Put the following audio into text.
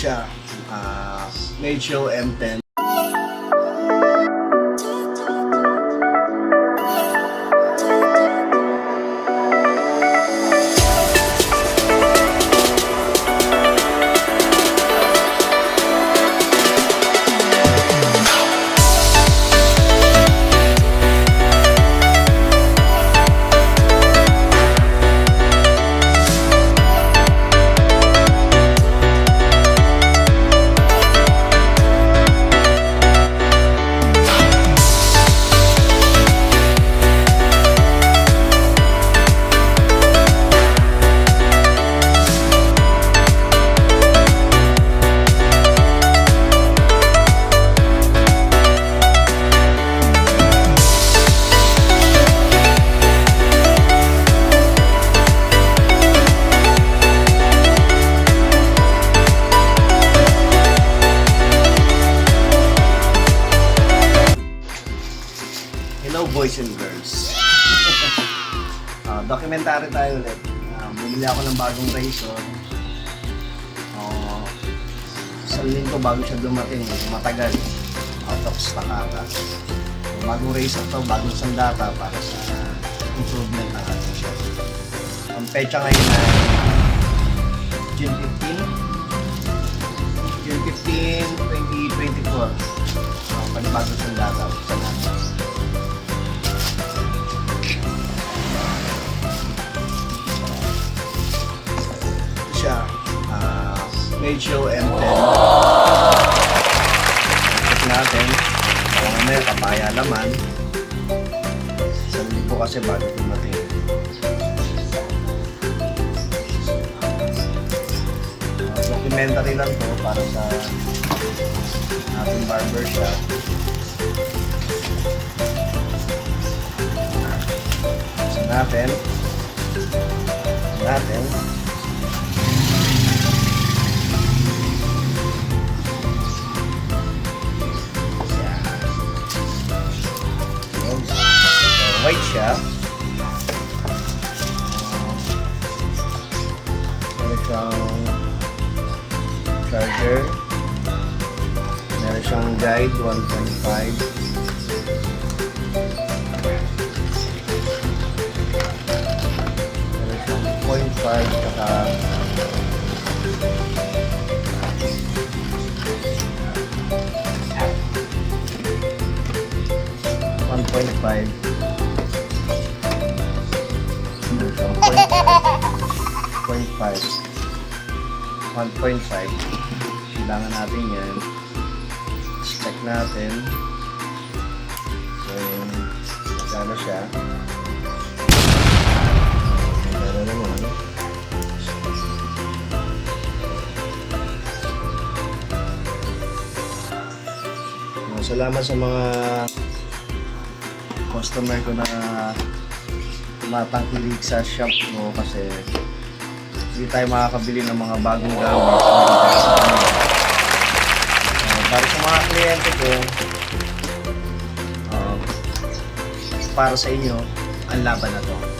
siya, Medyo M10. Hello boys and girls. Documentary tayo ulit. Bumili ako ng bagong razor. Isang linggo bago siya dumating. Matagal. Out of stock ata. Bagong razor to, bagong sandata para sa improvement ng ating shop. Ang pecha ngayon na June 15, 2024. Panibagong sandata. Medyo M10. Check natin. May kapaya naman. Isang libo kasi bago dumating. Documentary lang to para sa ating barbershop. So natin. White siya. Meron siyang charger. Meron siyang guide 1.5. Meron siyang 0.5 kaka 1.5. 1.5. Kailangan natin yan. Check natin. So, magkano siya. Magkano naman. Salamat sa mga customer ko na tumatangkilik sa shop ko kasi hindi tayo makakabili ng mga bagong gamit para sa mga kliyente ko, para sa inyo ang laban na to.